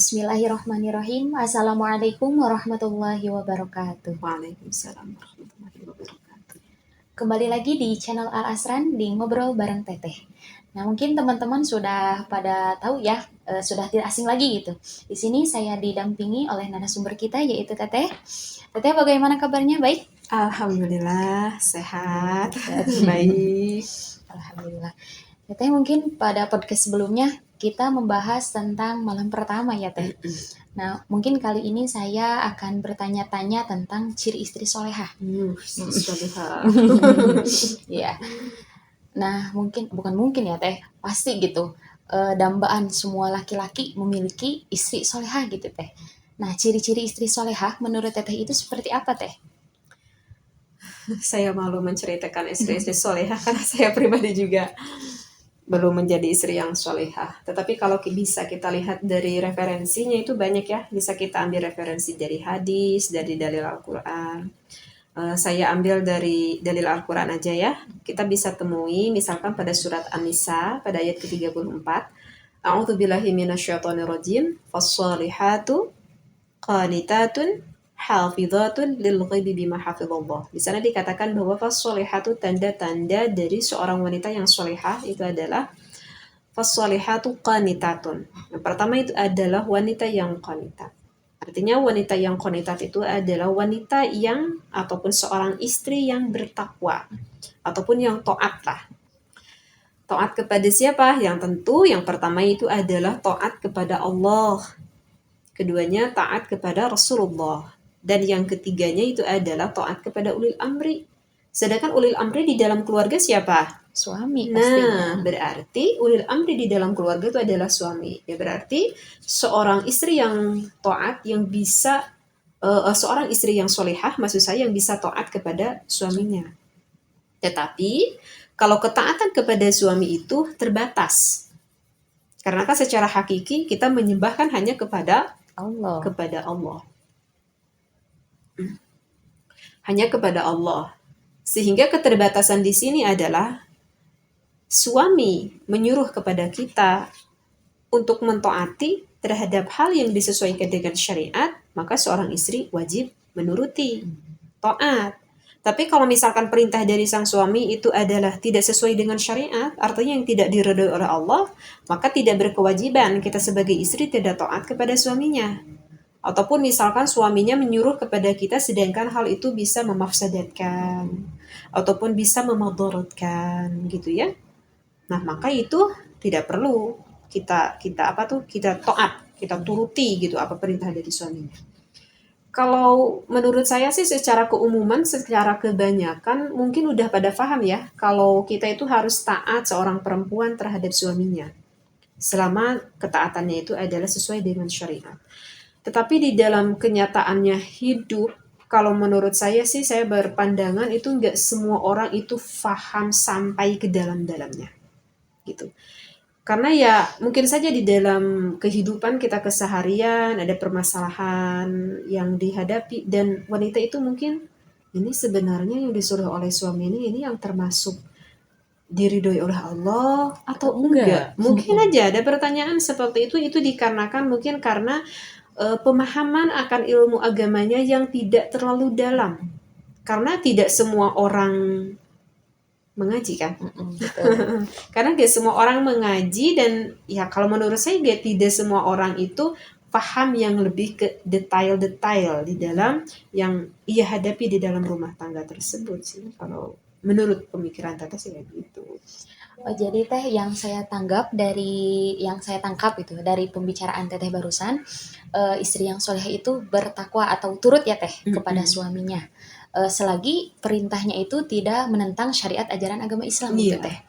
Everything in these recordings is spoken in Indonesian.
Bismillahirrahmanirrahim. Assalamualaikum warahmatullahi wabarakatuh. Waalaikumsalam warahmatullahi wabarakatuh. Kembali lagi di channel Al Asran di Ngobrol Bareng Teteh. Nah, mungkin teman-teman sudah pada tahu ya, sudah tidak asing lagi gitu. Di sini saya didampingi oleh narasumber kita yaitu Teteh. Teteh bagaimana kabarnya? Baik? Alhamdulillah sehat. Baik. Alhamdulillah. Teteh mungkin pada podcast sebelumnya kita membahas tentang malam pertama ya Teh. Nah, mungkin kali ini saya akan bertanya-tanya tentang ciri istri solehah. Solehah. Ya. Nah, bukan mungkin ya Teh, pasti gitu. Dambaan semua laki-laki memiliki istri solehah gitu Teh. Nah, ciri-ciri istri solehah menurut Teteh itu seperti apa Teh? Saya malu menceritakan istri-istri solehah karena saya pribadi juga belum menjadi istri yang solehah. Tetapi kalau bisa kita lihat dari referensinya itu banyak ya. Bisa kita ambil referensi dari hadis, dari dalil Al-Quran. Saya ambil dari dalil Al-Quran aja ya. Kita bisa temui misalkan pada surat An-Nisa pada ayat ke-34. A'udzubillahi minasyaitonirrajim. Fassalihatu qanitatun hafizatun lil ghaibi bima hafizallah. Di sana dikatakan bahwa fassalihatu tanda-tanda dari seorang wanita yang solehah itu adalah fassalihatu qanitatun. Yang pertama itu adalah wanita yang qanitat. Artinya wanita yang qanitat itu adalah wanita yang ataupun seorang istri yang bertakwa ataupun yang taat lah. Taat kepada siapa? Yang tentu yang pertama itu adalah taat kepada Allah. Keduanya taat kepada Rasulullah. Dan yang ketiganya itu adalah taat kepada ulil amri. Sedangkan ulil amri di dalam keluarga siapa? Suami Nah, pastinya. berarti ulil amri di dalam keluarga itu adalah suami. Ya berarti seorang istri yang taat yang bisa seorang istri yang solehah maksud saya yang bisa taat kepada suaminya. Tetapi kalau ketaatan kepada suami itu terbatas. Karena kan secara hakiki kita menyembahkan hanya kepada Allah. Hanya kepada Allah. Sehingga keterbatasan di sini adalah suami menyuruh kepada kita untuk mentaati terhadap hal yang disesuaikan dengan syariat, maka seorang istri wajib menuruti, taat. Tapi kalau misalkan perintah dari sang suami itu adalah tidak sesuai dengan syariat, artinya yang tidak diridhoi oleh Allah, maka tidak berkewajiban kita sebagai istri tidak taat kepada suaminya. Ataupun misalkan suaminya menyuruh kepada kita sedangkan hal itu bisa memafsadatkan ataupun bisa memadaratkan gitu ya. Nah, maka itu tidak perlu kita taat, kita turuti gitu apa perintah dari suaminya. Kalau menurut saya sih secara keumuman, secara kebanyakan mungkin udah pada paham ya kalau kita itu harus taat seorang perempuan terhadap suaminya. Selama ketaatannya itu adalah sesuai dengan syariat. Tetapi di dalam kenyataannya hidup, kalau menurut saya sih saya berpandangan itu nggak semua orang itu paham sampai ke dalam-dalamnya. Gitu. Karena ya mungkin saja di dalam kehidupan kita keseharian ada permasalahan yang dihadapi dan wanita itu mungkin ini sebenarnya yang disuruh oleh suami ini yang termasuk diridhoi oleh Allah atau enggak. Mungkin aja ada pertanyaan seperti itu dikarenakan mungkin karena pemahaman akan ilmu agamanya yang tidak terlalu dalam. Karena tidak semua orang mengaji kan. Karena gak semua orang mengaji dan ya kalau menurut saya tidak semua orang itu paham yang lebih ke detail-detail di dalam yang ia hadapi di dalam rumah tangga tersebut sih. Kalau menurut pemikiran Tata sih kayak gitu. Oh, jadi Teh yang saya tangkap itu dari pembicaraan Teteh barusan, istri yang soleh itu bertakwa atau turut ya Teh kepada suaminya. Selagi perintahnya itu tidak menentang syariat ajaran agama Islam gitu Teh.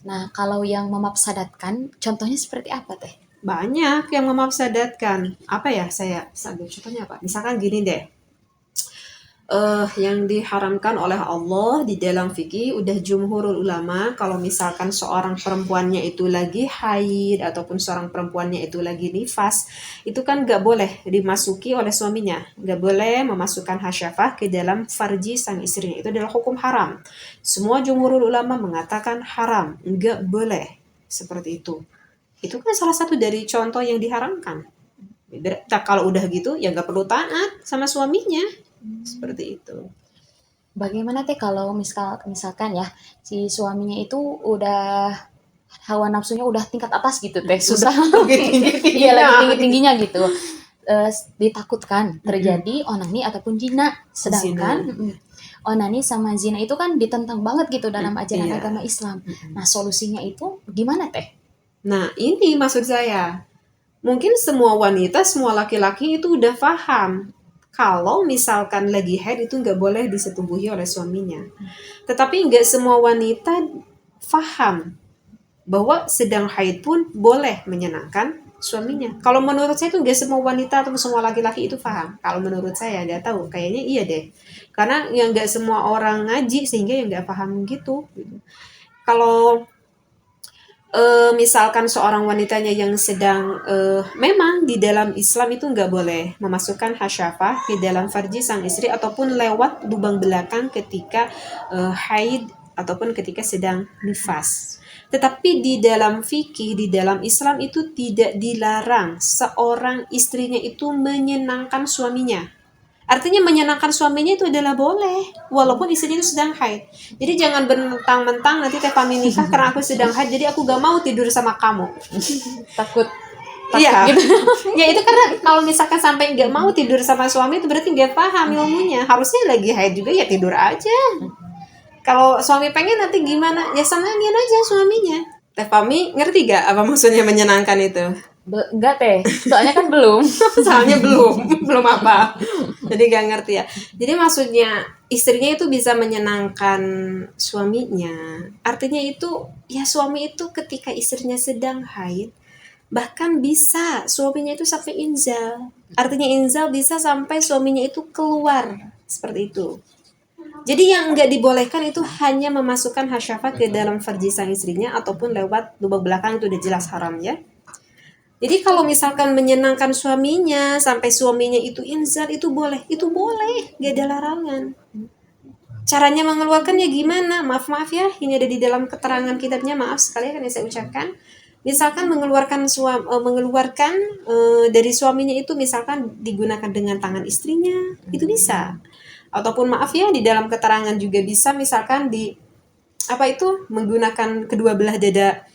Nah, kalau yang memafsadatkan, contohnya seperti apa Teh? Banyak yang memafsadatkan. Apa ya saya ambil contohnya apa? Misalkan gini deh. Yang diharamkan oleh Allah di dalam fikih udah jumhurul ulama kalau misalkan seorang perempuannya itu lagi haid ataupun seorang perempuannya itu lagi nifas itu kan gak boleh dimasuki oleh suaminya, gak boleh memasukkan hasyafah ke dalam farji sang istrinya, itu adalah hukum haram. Semua jumhurul ulama mengatakan haram, gak boleh seperti itu kan salah satu dari contoh yang diharamkan. Kalau udah gitu ya nggak perlu taat sama suaminya, seperti itu. Bagaimana teh kalau misalkan ya si suaminya itu udah hawa nafsunya udah tingkat atas gitu teh, Udah susah. lagi tinggi-tingginya. Iya, lagi tinggi-tingginya gitu. Ditakutkan Mm-mm. terjadi onani ataupun zina. Zina. Sedangkan onani sama zina itu kan ditentang banget gitu dalam ajaran Iya. agama Islam. Mm-mm. Nah, solusinya itu gimana teh? Nah, ini maksud saya. Mungkin semua wanita, semua laki-laki itu udah paham. Kalau misalkan lagi haid itu nggak boleh disetubuhi oleh suaminya. Tetapi nggak semua wanita paham bahwa sedang haid pun boleh menyenangkan suaminya. Kalau menurut saya itu nggak semua wanita atau semua laki-laki itu paham. Kalau menurut saya nggak tahu, kayaknya iya deh. Karena yang nggak semua orang ngaji sehingga yang nggak paham gitu. Kalau misalkan seorang wanitanya yang sedang memang di dalam Islam itu nggak boleh memasukkan hasyafah di dalam farji sang istri ataupun lewat lubang belakang ketika haid ataupun ketika sedang nifas. Tetapi di dalam fikih, di dalam Islam itu tidak dilarang seorang istrinya itu menyenangkan suaminya. Artinya menyenangkan suaminya itu adalah boleh, walaupun istrinya itu sedang haid. Jadi jangan bermentang-mentang nanti teh Fami nikah karena aku sedang haid, jadi aku gak mau tidur sama kamu. Takut Iya, gitu. ya itu karena kalau misalkan sampai gak mau tidur sama suami itu berarti gak paham ilmunya. Harusnya lagi haid juga ya tidur aja. Kalau suami pengen nanti gimana, ya senangin aja suaminya. Teh Fami ngerti gak apa maksudnya menyenangkan itu? Enggak teh, soalnya kan belum. Soalnya belum apa. Jadi gak ngerti ya. Jadi maksudnya istrinya itu bisa menyenangkan suaminya. Artinya itu ya suami itu ketika istrinya sedang haid bahkan bisa suaminya itu sampai inzal. Artinya inzal bisa sampai suaminya itu keluar seperti itu. Jadi yang nggak dibolehkan itu hanya memasukkan hasyafat ke dalam farji sang istrinya ataupun lewat lubang belakang, itu udah jelas haram ya. Jadi kalau misalkan menyenangkan suaminya sampai suaminya itu inzal itu boleh, gak ada larangan. Caranya mengeluarkannya gimana? Maaf ya, ini ada di dalam keterangan kitabnya. Maaf sekali akan saya ucapkan. Misalkan mengeluarkan dari suaminya itu misalkan digunakan dengan tangan istrinya, itu bisa. Ataupun maaf ya, di dalam keterangan juga bisa misalkan menggunakan kedua belah dada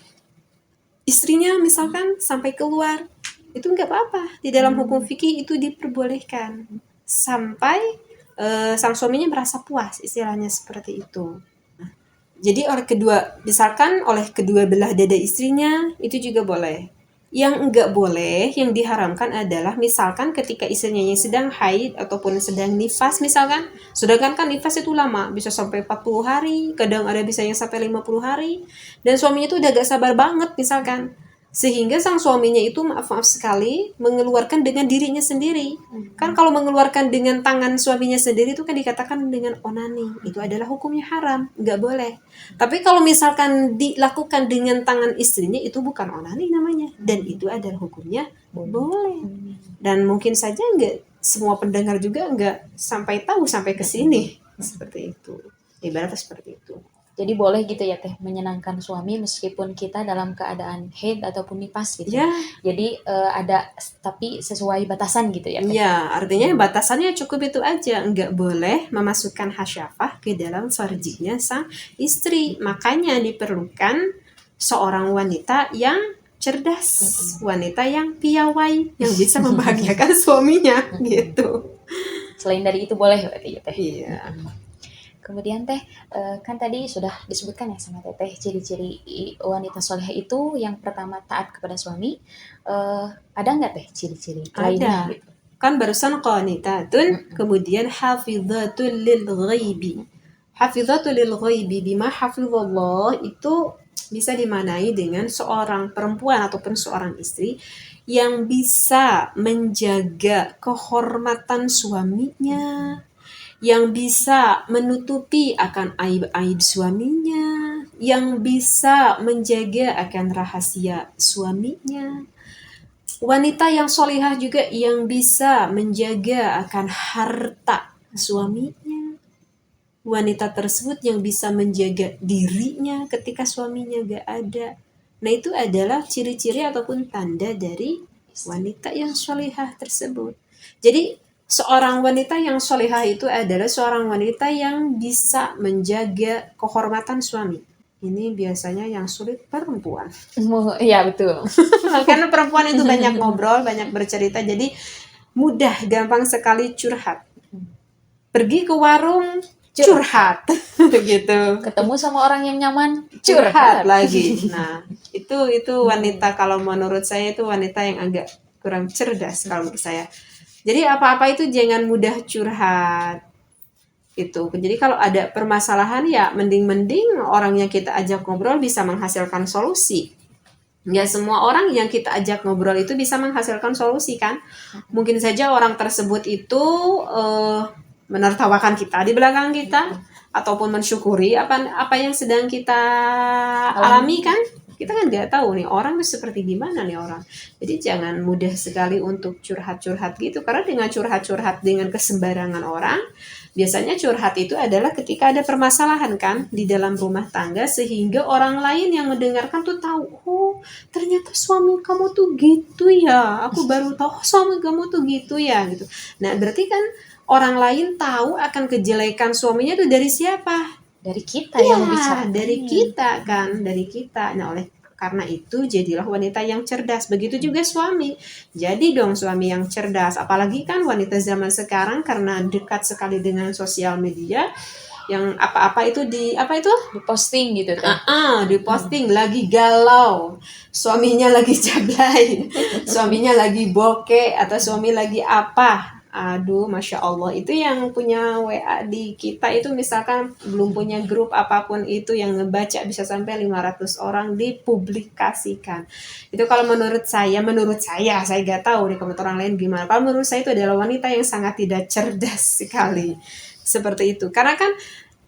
istrinya misalkan sampai keluar, itu nggak apa-apa. Di dalam hukum fikih itu diperbolehkan sampai sang suaminya merasa puas, istilahnya seperti itu. Jadi oleh kedua belah dada istrinya itu juga boleh. Yang enggak boleh, yang diharamkan adalah misalkan ketika istrinya yang sedang haid ataupun sedang nifas misalkan, sedangkan kan nifas itu lama, bisa sampai 40 hari, kadang ada bisa yang sampai 50 hari, dan suaminya itu udah gak sabar banget misalkan. Sehingga sang suaminya itu maaf sekali mengeluarkan dengan dirinya sendiri. Kan kalau mengeluarkan dengan tangan suaminya sendiri itu kan dikatakan dengan onani. Itu adalah hukumnya haram, nggak boleh. Tapi kalau misalkan dilakukan dengan tangan istrinya itu bukan onani namanya. Dan itu adalah hukumnya boleh. Dan mungkin saja nggak semua pendengar juga nggak sampai tahu sampai ke sini. Seperti itu. Ibaratnya seperti itu. Jadi boleh gitu ya teh menyenangkan suami meskipun kita dalam keadaan haid ataupun nifas gitu. Ya. Jadi ada tapi sesuai batasan gitu ya teh. Ya, artinya batasannya cukup itu aja, nggak boleh memasukkan hasyafah ke dalam farjinya sang istri. Makanya diperlukan seorang wanita yang cerdas, wanita yang piawai, yang bisa membahagiakan suaminya gitu. Selain dari itu boleh berarti ya teh. Iya. Kemudian teh kan tadi sudah disebutkan ya sama teteh ciri-ciri wanita soleh itu yang pertama taat kepada suami. Ada nggak teh ciri-ciri lainnya Ada. gitu? Kan barusan qanitatun, kemudian hafidhatul lil ghaibi. Hafidhatul lil ghaibi bima hafizallah itu bisa dimanai dengan seorang perempuan ataupun seorang istri yang bisa menjaga kehormatan suaminya, yang bisa menutupi akan aib-aib suaminya, yang bisa menjaga akan rahasia suaminya. Wanita yang solihah juga yang bisa menjaga akan harta suaminya. Wanita tersebut yang bisa menjaga dirinya ketika suaminya gak ada. Nah itu adalah ciri-ciri ataupun tanda dari wanita yang solihah tersebut. Jadi seorang wanita yang solihah itu adalah seorang wanita yang bisa menjaga kehormatan suami. Ini biasanya yang sulit perempuan. Iya betul. Karena perempuan itu banyak ngobrol, banyak bercerita, jadi mudah, gampang sekali curhat. Pergi ke warung, curhat. Gitu. Ketemu sama orang yang nyaman, Curhat lagi. Nah, itu wanita, kalau menurut saya itu wanita yang agak kurang cerdas kalau menurut saya. Jadi apa-apa itu jangan mudah curhat. Itu. Jadi kalau ada permasalahan ya mending-mending orang yang kita ajak ngobrol bisa menghasilkan solusi. Nggak semua orang yang kita ajak ngobrol itu bisa menghasilkan solusi kan. Mungkin saja orang tersebut itu menertawakan kita di belakang kita, ataupun mensyukuri apa yang sedang kita alami kan. Kita kan nggak tahu nih orang itu seperti gimana nih orang. Jadi jangan mudah sekali untuk curhat-curhat gitu. Karena dengan curhat-curhat dengan kesembarangan orang, biasanya curhat itu adalah ketika ada permasalahan kan di dalam rumah tangga, sehingga orang lain yang mendengarkan tuh tahu, oh ternyata suami kamu tuh gitu ya, aku baru tahu suami kamu tuh gitu ya gitu. Nah berarti kan orang lain tahu akan kejelekan suaminya tuh dari siapa? Dari kita yang bicara. Dari kita kan, dari kita. Nah oleh karena itu jadilah wanita yang cerdas. Begitu juga suami. Jadi dong suami yang cerdas. Apalagi kan wanita zaman sekarang karena dekat sekali dengan sosial media, yang apa-apa itu Diposting gitu kan. Diposting lagi galau, suaminya lagi jablay, suaminya lagi bokeh, atau suami lagi apa. Aduh, Masya Allah, itu yang punya WA di kita itu misalkan belum punya grup apapun itu, yang ngebaca bisa sampai 500 orang dipublikasikan. Itu kalau menurut saya gak tahu di komentar orang lain gimana. Kalau menurut saya itu adalah wanita yang sangat tidak cerdas sekali. Seperti itu. Karena kan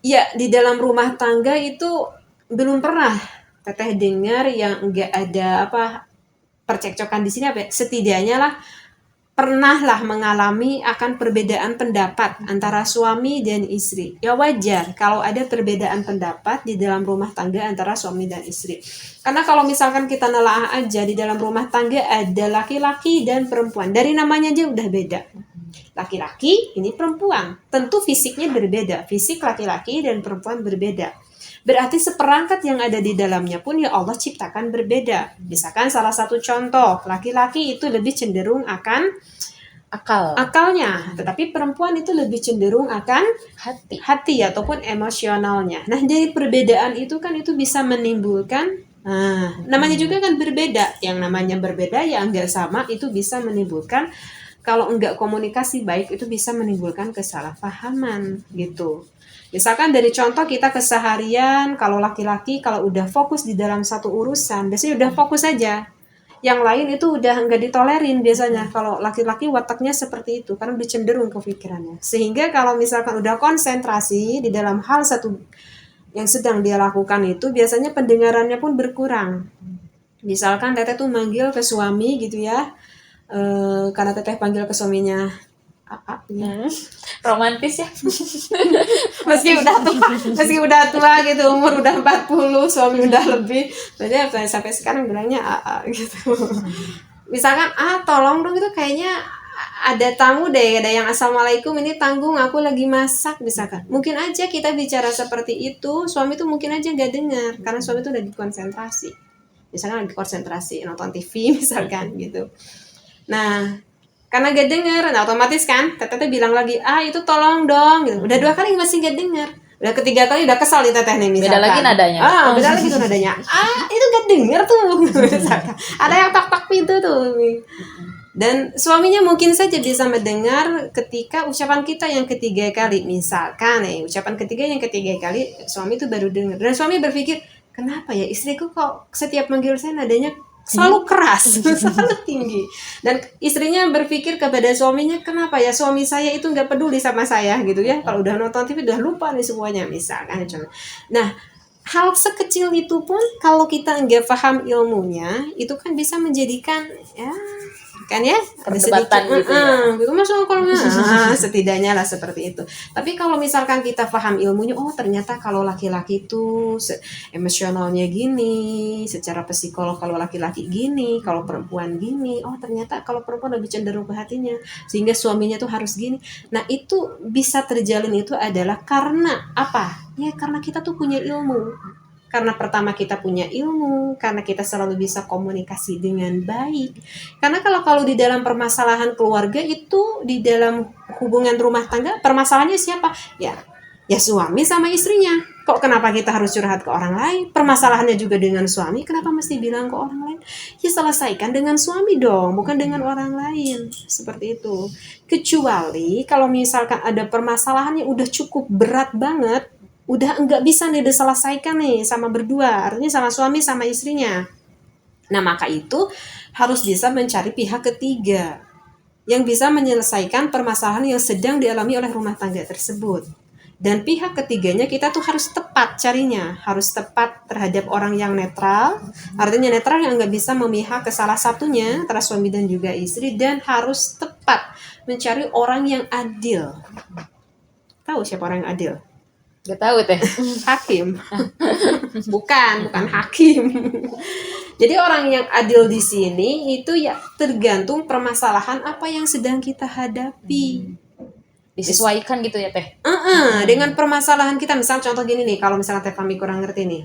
ya di dalam rumah tangga itu belum pernah teteh dengar yang enggak ada percekcokan di sini apa ya? Setidaknya lah pernahlah mengalami akan perbedaan pendapat antara suami dan istri. Ya wajar kalau ada perbedaan pendapat di dalam rumah tangga antara suami dan istri. Karena kalau misalkan kita nelaah aja di dalam rumah tangga ada laki-laki dan perempuan. Dari namanya aja udah beda. Laki-laki ini perempuan. Tentu fisiknya berbeda. Fisik laki-laki dan perempuan berbeda. Berarti seperangkat yang ada di dalamnya pun ya Allah ciptakan berbeda. Misalkan salah satu contoh, laki-laki itu lebih cenderung akan akalnya, tetapi perempuan itu lebih cenderung akan hati ataupun emosionalnya. Nah, dari perbedaan itu kan itu bisa menimbulkan, namanya juga kan berbeda. Yang namanya berbeda ya enggak sama, itu bisa menimbulkan, kalau enggak komunikasi baik itu bisa menimbulkan kesalahpahaman gitu. Misalkan dari contoh kita keseharian, kalau laki-laki kalau udah fokus di dalam satu urusan, biasanya udah fokus aja. Yang lain itu udah nggak ditolerin biasanya. Kalau laki-laki wataknya seperti itu, karena udah cenderung ke pikirannya. Sehingga kalau misalkan udah konsentrasi di dalam hal satu yang sedang dia lakukan itu, biasanya pendengarannya pun berkurang. Misalkan teteh tuh manggil ke suami gitu ya, karena teteh panggil ke suaminya, romantis ya. meski udah tua gitu, umur udah 40, suami udah lebih, jadi sampai sekarang bilangnya gitu. Misalkan tolong dong, itu kayaknya ada tamu deh, ada yang assalamualaikum, ini tanggung aku lagi masak misalkan. Mungkin aja kita bicara seperti itu, suami tuh mungkin aja gak dengar karena suami tuh lagi konsentrasi, misalkan lagi konsentrasi nonton TV misalkan gitu. Nah karena gak denger, nah otomatis kan teteh bilang lagi, itu tolong dong gitu. Udah 2 kali masih gak denger, udah ketiga kali udah kesal nih teteh nih misalkan. Beda lagi nadanya. Beda lagi tuh nadanya. Itu gak denger tuh misalkan. Ada yang tok-tok pintu tuh. Dan suaminya mungkin saja bisa mendengar ketika ucapan kita yang ketiga kali. Misalkan ucapan yang ketiga kali suami tuh baru dengar. Dan suami berpikir, kenapa ya istriku kok setiap manggil saya nadanya selalu keras, selalu tinggi. Dan istrinya berpikir kepada suaminya, kenapa ya suami saya itu nggak peduli sama saya gitu ya. Kalau udah nonton TV udah lupa nih semuanya misalkan. Nah, hal sekecil itu pun kalau kita nggak paham ilmunya, itu kan bisa menjadikan kan ya, ada Perdebatan sedikit gitu ya. gitu masuk akal setidaknya lah seperti itu. Tapi kalau misalkan kita paham ilmunya, oh ternyata kalau laki-laki itu emosionalnya gini, secara psikolog kalau laki-laki gini, kalau perempuan gini, oh ternyata kalau perempuan lebih cenderung ke hatinya, sehingga suaminya tuh harus gini. Nah itu bisa terjalin itu adalah karena apa? Ya karena kita tuh punya ilmu. Karena pertama kita punya ilmu, karena kita selalu bisa komunikasi dengan baik. Karena kalau di dalam permasalahan keluarga itu, di dalam hubungan rumah tangga, permasalahannya siapa? Ya suami sama istrinya. Kok kenapa kita harus curhat ke orang lain? Permasalahannya juga dengan suami, kenapa mesti bilang ke orang lain? Ya selesaikan dengan suami dong, bukan dengan orang lain. Seperti itu. Kecuali kalau misalkan ada permasalahan yang udah cukup berat banget, udah enggak bisa nih diselesaikan nih sama berdua, artinya sama suami sama istrinya. Nah maka itu harus bisa mencari pihak ketiga yang bisa menyelesaikan permasalahan yang sedang dialami oleh rumah tangga tersebut. Dan pihak ketiganya kita tuh harus tepat carinya, harus tepat terhadap orang yang netral, artinya netral yang nggak bisa memihak ke salah satunya antara suami dan juga istri, dan harus tepat mencari orang yang adil. Tahu siapa orang yang adil? Gak tahu teh. Hakim. bukan hakim. Jadi orang yang adil di sini itu ya tergantung permasalahan apa yang sedang kita hadapi. Disesuaikan gitu ya teh. Dengan permasalahan kita, misal contoh gini nih, kalau misalnya Teh Fami kurang ngerti nih,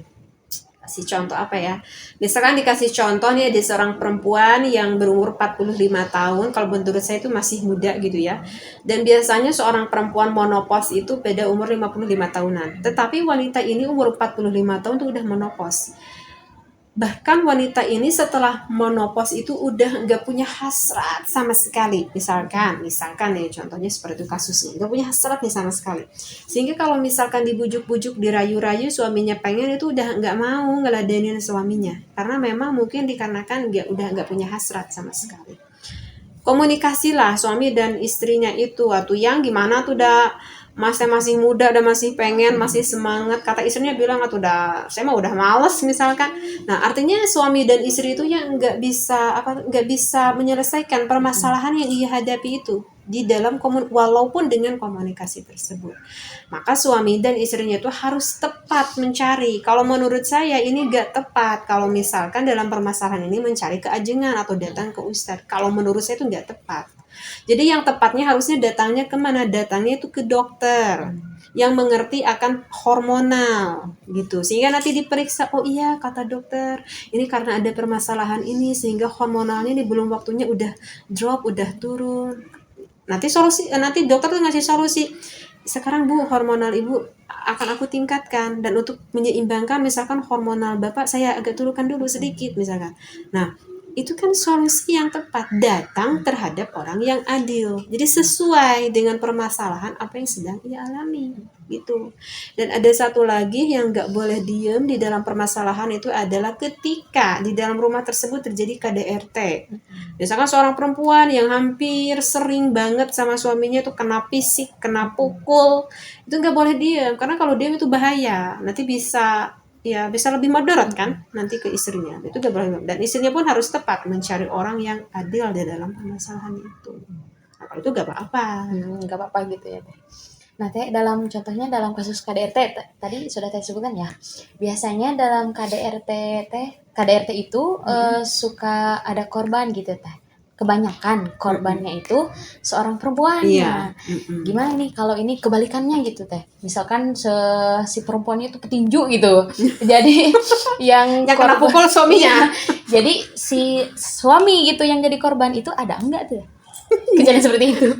kasih contoh apa ya, misalkan dikasih contoh nih ada seorang perempuan yang berumur 45 tahun, kalau menurut saya itu masih muda gitu ya, dan biasanya seorang perempuan menopause itu pada umur 55 tahunan, tetapi wanita ini umur 45 tahun tuh udah menopause. Bahkan wanita ini setelah menopause itu udah nggak punya hasrat sama sekali. Misalkan nih contohnya seperti itu kasusnya, nggak punya hasrat nih sama sekali. Sehingga kalau misalkan dibujuk-bujuk, dirayu-rayu suaminya pengen, itu udah nggak mau ngeladenin suaminya. Karena memang mungkin dikarenakan udah nggak punya hasrat sama sekali. Komunikasilah suami dan istrinya itu, atau yang gimana tuh masih muda, udah masih pengen, masih semangat. Kata istrinya bilang atau saya mah udah males misalkan. Nah artinya suami dan istri itu yang nggak bisa menyelesaikan permasalahan yang ia hadapi itu di dalam walaupun dengan komunikasi tersebut. Maka suami dan istrinya itu harus tepat mencari. Kalau menurut saya ini nggak tepat kalau misalkan dalam permasalahan ini mencari keajengan atau datang ke ustadz. Kalau menurut saya itu nggak tepat. Jadi yang tepatnya harusnya datangnya kemana? Datangnya itu ke dokter yang mengerti akan hormonal gitu. Sehingga nanti diperiksa, oh iya kata dokter, ini karena ada permasalahan ini sehingga hormonalnya ini belum waktunya udah drop, udah turun. Nanti dokter tuh ngasih solusi. Sekarang Bu, hormonal Ibu akan aku tingkatkan, dan untuk menyeimbangkan misalkan hormonal Bapak saya agak turunkan dulu sedikit misalkan. Nah, itu kan solusi yang tepat, datang terhadap orang yang adil. Jadi sesuai dengan permasalahan apa yang sedang ia alami gitu. Dan ada satu lagi yang nggak boleh diem di dalam permasalahan itu adalah ketika di dalam rumah tersebut terjadi KDRT. Misalkan seorang perempuan yang hampir sering banget sama suaminya itu kena fisik, kena pukul, itu nggak boleh diem, karena kalau diem itu bahaya, nanti bisa lebih moderat kan nanti ke istrinya. Itu gak boleh. Dan istrinya pun harus tepat mencari orang yang adil di dalam permasalahan itu. Nah, kalau itu gak apa-apa. Gak apa-apa gitu ya teh. Nah teh, contohnya dalam kasus KDRT tadi sudah teh sebutkan ya. Biasanya dalam KDRT itu suka ada korban gitu teh. Kebanyakan korbannya itu seorang perempuan. Iya. Gimana nih kalau ini kebalikannya gitu teh? Misalkan si perempuannya itu petinju gitu. Jadi yang kena pukul suaminya. Jadi si suami gitu yang jadi korban itu ada enggak tuh? Kejadian seperti itu.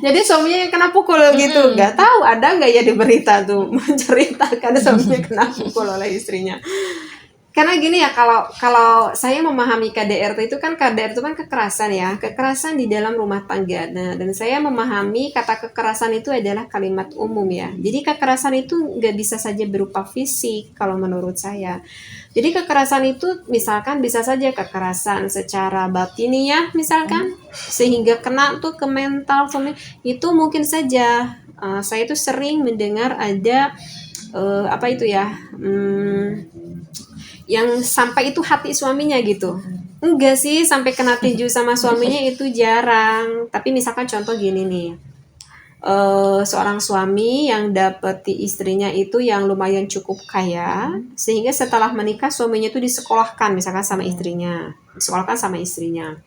jadi suaminya yang kena pukul gitu. Nggak tahu ada nggak ya di berita tuh menceritakan suaminya kena pukul oleh istrinya. Karena gini ya, kalau saya memahami KDRT itu kan, KDRT itu kan kekerasan ya, kekerasan di dalam rumah tangga. Nah, dan saya memahami kata kekerasan itu adalah kalimat umum ya. Jadi kekerasan itu nggak bisa saja berupa fisik kalau menurut saya. Jadi kekerasan itu misalkan bisa saja kekerasan secara batiniah misalkan, sehingga kena tuh ke mental, itu mungkin saja. Saya itu sering mendengar ada yang sampai itu hati suaminya gitu. Enggak sih, sampai kena tinju sama suaminya itu jarang. Tapi misalkan contoh gini nih, seorang suami yang dapeti istrinya itu yang lumayan cukup kaya, sehingga setelah menikah suaminya itu disekolahkan misalkan sama istrinya, disekolahkan sama istrinya.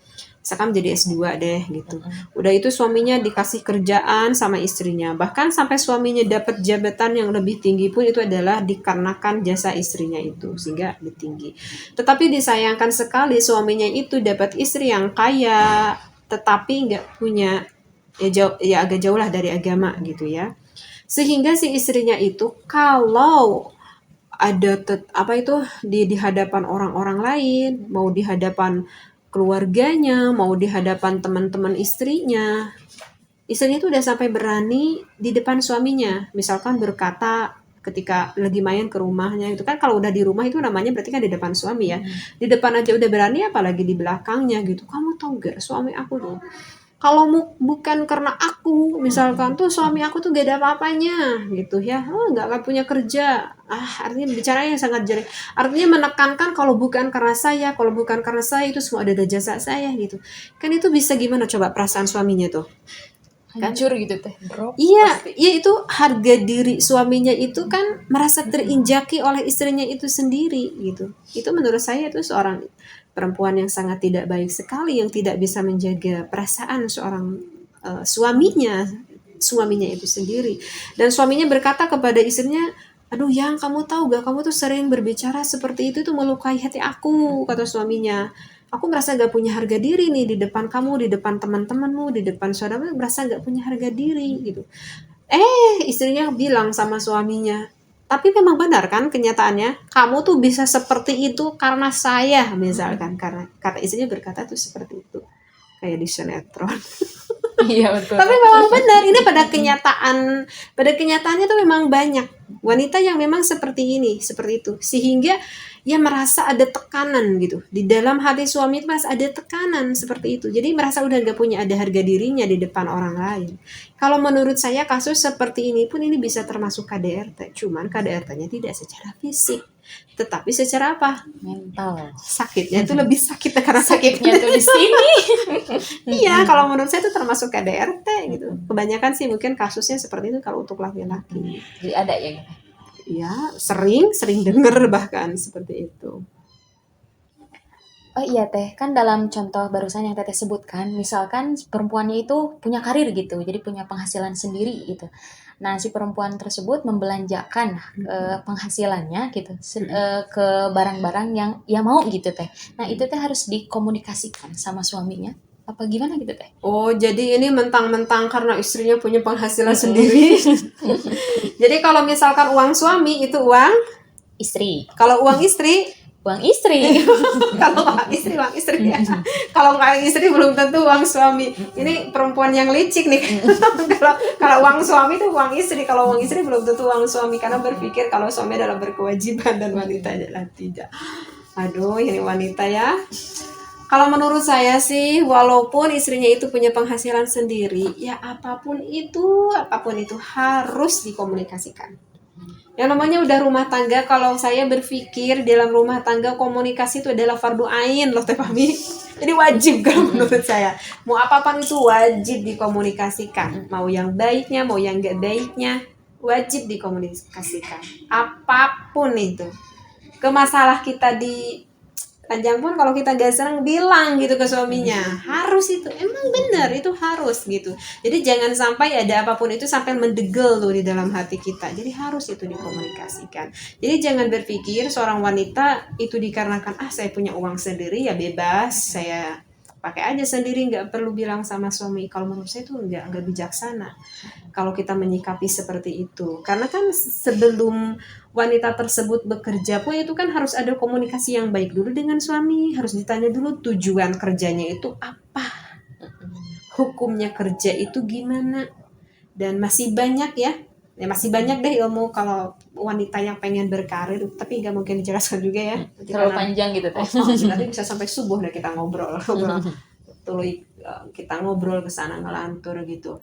Misalkan menjadi S2 deh gitu. Udah itu suaminya dikasih kerjaan sama istrinya. Bahkan sampai suaminya dapat jabatan yang lebih tinggi pun itu adalah dikarenakan jasa istrinya itu, sehingga lebih tinggi. Tetapi disayangkan sekali suaminya itu dapat istri yang kaya, tetapi nggak punya, ya jauh, ya agak jauh lah dari agama gitu ya. Sehingga si istrinya itu kalau ada apa itu di hadapan orang-orang lain, mau di hadapan keluarganya, mau di hadapan teman-teman istrinya itu udah sampai berani di depan suaminya, misalkan berkata ketika lagi main ke rumahnya itu kan, kalau udah di rumah itu namanya berarti kan di depan suami ya, di depan aja udah berani apalagi di belakangnya gitu. Kamu tau gak suami aku tuh, kalau bukan karena aku misalkan tuh suami aku tuh gak ada apa-apanya gitu ya, oh nggak punya kerja, artinya bicaranya sangat jelek, artinya menekankan kalau bukan karena saya, kalau bukan karena saya itu semua ada jasa saya gitu kan. Itu bisa gimana coba perasaan suaminya tuh kan? Hancur gitu teh, drop Iya, pasti. iya, itu harga diri suaminya itu kan merasa terinjaki oleh istrinya itu sendiri gitu. Itu menurut saya itu seorang perempuan yang sangat tidak baik sekali, yang tidak bisa menjaga perasaan seorang suaminya itu sendiri. Dan suaminya berkata kepada istrinya, aduh yang kamu tahu gak, kamu tuh sering berbicara seperti itu tuh melukai hati aku, kata suaminya. Aku merasa gak punya harga diri nih di depan kamu, di depan teman-temanmu, di depan saudara, merasa gak punya harga diri gitu. Istrinya bilang sama suaminya, tapi memang benar kan kenyataannya, kamu tuh bisa seperti itu karena saya, misalkan, karena kata istrinya berkata tuh seperti itu, kayak di sinetron. Iya betul Tapi teh. memang benar, ini pada kenyataannya tuh memang banyak wanita yang memang seperti ini, seperti itu, sehingga ia merasa ada tekanan gitu di dalam hati suami, itu merasa ada tekanan seperti itu, jadi merasa udah gak punya ada harga dirinya di depan orang lain. Kalau menurut saya kasus seperti ini pun ini bisa termasuk KDRT, cuman KDRT-nya tidak secara fisik, tetapi secara apa? Mental. Sakitnya itu lebih sakit karena Sakitnya tuh di sini. Iya, kalau menurut saya itu termasuk KDRT gitu. Kebanyakan sih mungkin kasusnya seperti itu kalau untuk laki-laki. Jadi ada ya gitu. Ya, sering denger bahkan seperti itu. Oh iya teh, kan dalam contoh barusan yang teteh sebutkan, misalkan perempuannya itu punya karir gitu, jadi punya penghasilan sendiri gitu. Nah, si perempuan tersebut membelanjakan penghasilannya gitu ke barang-barang yang ia mau gitu teh. Nah, itu teh harus dikomunikasikan sama suaminya. Apa gimana gitu teh? Oh, jadi ini mentang-mentang karena istrinya punya penghasilan sendiri. Jadi kalau misalkan uang suami itu uang, Istri, kalau uang istri, uang istri. kalau uang istri ya. Kalau uang istri belum tentu uang suami. Ini perempuan yang licik nih. kalau kalau uang suami itu uang istri, kalau uang istri belum tentu uang suami, karena berpikir kalau suami adalah berkewajiban dan wanita adalah tidak. Aduh, ini wanita ya. Kalau menurut saya sih, walaupun istrinya itu punya penghasilan sendiri, ya apapun itu harus dikomunikasikan. Yang namanya udah rumah tangga, kalau saya berpikir dalam rumah tangga komunikasi itu adalah fardu ain loh Teh Fahmi. Jadi wajib kalau menurut saya. Mau apapun itu wajib dikomunikasikan. Mau yang baiknya, mau yang gak baiknya, wajib dikomunikasikan. Apapun itu. Ke masalah kita di panjang pun kalau kita gak senang bilang gitu ke suaminya, harus itu, emang benar itu harus gitu. Jadi jangan sampai ada apapun itu sampai mendegel tuh di dalam hati kita, jadi harus itu dikomunikasikan. Jadi jangan berpikir seorang wanita itu dikarenakan saya punya uang sendiri ya bebas, saya pakai aja sendiri, nggak perlu bilang sama suami. Kalau menurut saya itu nggak bijaksana kalau kita menyikapi seperti itu, karena kan sebelum wanita tersebut bekerja pun itu kan harus ada komunikasi yang baik dulu dengan suami, harus ditanya dulu tujuan kerjanya itu apa, hukumnya kerja itu gimana, dan masih banyak masih banyak deh ilmu kalau wanita yang pengen berkarir, tapi nggak mungkin dijelaskan juga ya. Terlalu panjang gitu teh. Nanti bisa sampai subuh deh kita ngobrol kita ngobrol ke sana ngelantur gitu.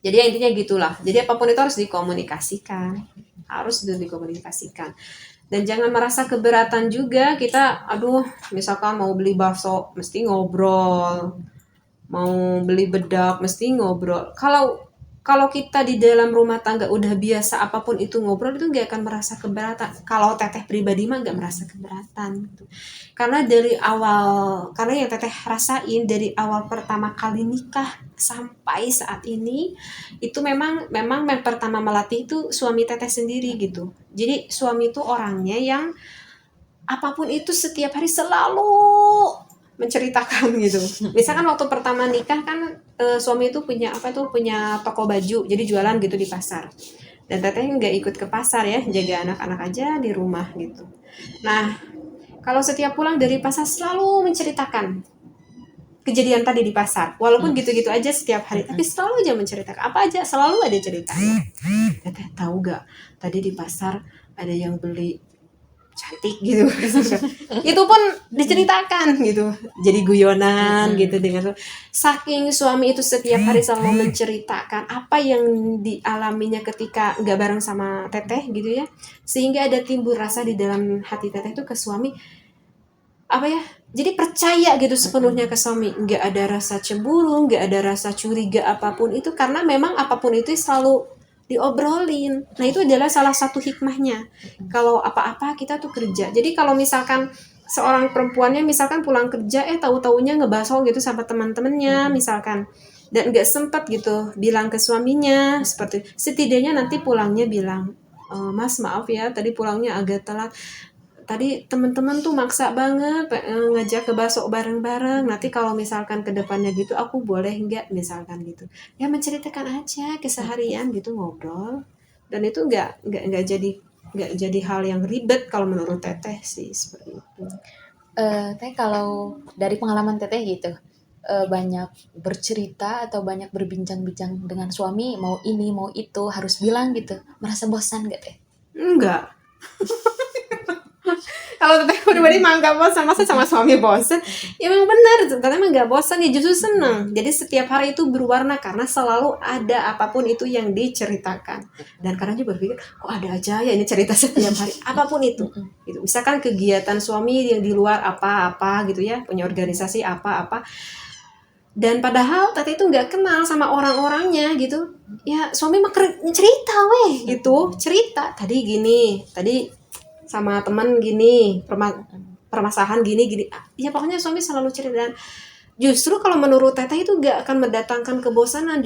Jadi intinya gitulah. Jadi apapun itu harus dikomunikasikan. harus itu dikomunikasikan. Dan jangan merasa keberatan juga kita, aduh misalkan mau beli bakso mesti ngobrol, mau beli bedak mesti ngobrol. Kalau kita di dalam rumah tangga udah biasa apapun itu ngobrol, itu nggak akan merasa keberatan. Kalau teteh pribadi mah nggak merasa keberatan gitu. Karena karena yang teteh rasain dari awal pertama kali nikah sampai saat ini, itu memang yang pertama melatih itu suami teteh sendiri gitu. Jadi suami itu orangnya yang apapun itu setiap hari selalu menceritakan gitu. Misalkan waktu pertama nikah kan suami itu punya toko baju, jadi jualan gitu di pasar. Dan teteh nggak ikut ke pasar ya, jaga anak-anak aja di rumah gitu. Nah, kalau setiap pulang dari pasar selalu menceritakan kejadian tadi di pasar, walaupun gitu-gitu aja setiap hari, tapi selalu aja menceritakan apa aja, selalu ada ceritanya. Teteh tahu gak, tadi di pasar ada yang beli cantik gitu. Itu pun diceritakan gitu, jadi guyonan gitu. Dengan saking suami itu setiap hari selalu menceritakan apa yang dialaminya ketika nggak bareng sama teteh gitu ya, sehingga ada timbul rasa di dalam hati teteh itu ke suami, apa ya, jadi percaya gitu sepenuhnya ke suami, nggak ada rasa cemburu, nggak ada rasa curiga apapun itu, karena memang apapun itu selalu diobrolin. Nah itu adalah salah satu hikmahnya. Kalau apa-apa kita tuh kerja. Jadi kalau misalkan seorang perempuannya misalkan pulang kerja, tahu-taunya ngebahas gitu sama teman-temannya misalkan, dan nggak sempat gitu bilang ke suaminya, seperti setidaknya nanti pulangnya bilang, Mas maaf ya tadi pulangnya agak telat. Tadi teman-teman tuh maksa banget ngajak ke bakso bareng-bareng. Nanti kalau misalkan ke depannya gitu aku boleh nggak misalkan gitu. Ya menceritakan aja keseharian gitu, ngobrol. Dan itu nggak jadi hal yang ribet kalau menurut teteh sih, seperti itu. Teh kalau dari pengalaman teteh gitu, banyak bercerita atau banyak berbincang-bincang dengan suami, mau ini mau itu harus bilang gitu, merasa bosan gak teh? Enggak. Kalau teteh pribadi mah nggak bosan, masa sama suami bosan? Ya memang benar, teteh mah nggak bosan, ya justru senang. Jadi setiap hari itu berwarna karena selalu ada apapun itu yang diceritakan. Dan kadang juga berpikir, kok ada aja ya ini cerita setiap hari, apapun itu. Gitu. Misalkan kegiatan suami yang di luar apa-apa gitu ya, punya organisasi apa-apa. Dan padahal teteh itu nggak kenal sama orang-orangnya gitu. Ya suami mah cerita weh gitu, cerita. Tadi gini, tadi sama teman gini, permasalahan gini, ya pokoknya suami selalu cerita. Dan justru kalau menurut teteh itu gak akan mendatangkan kebosanan,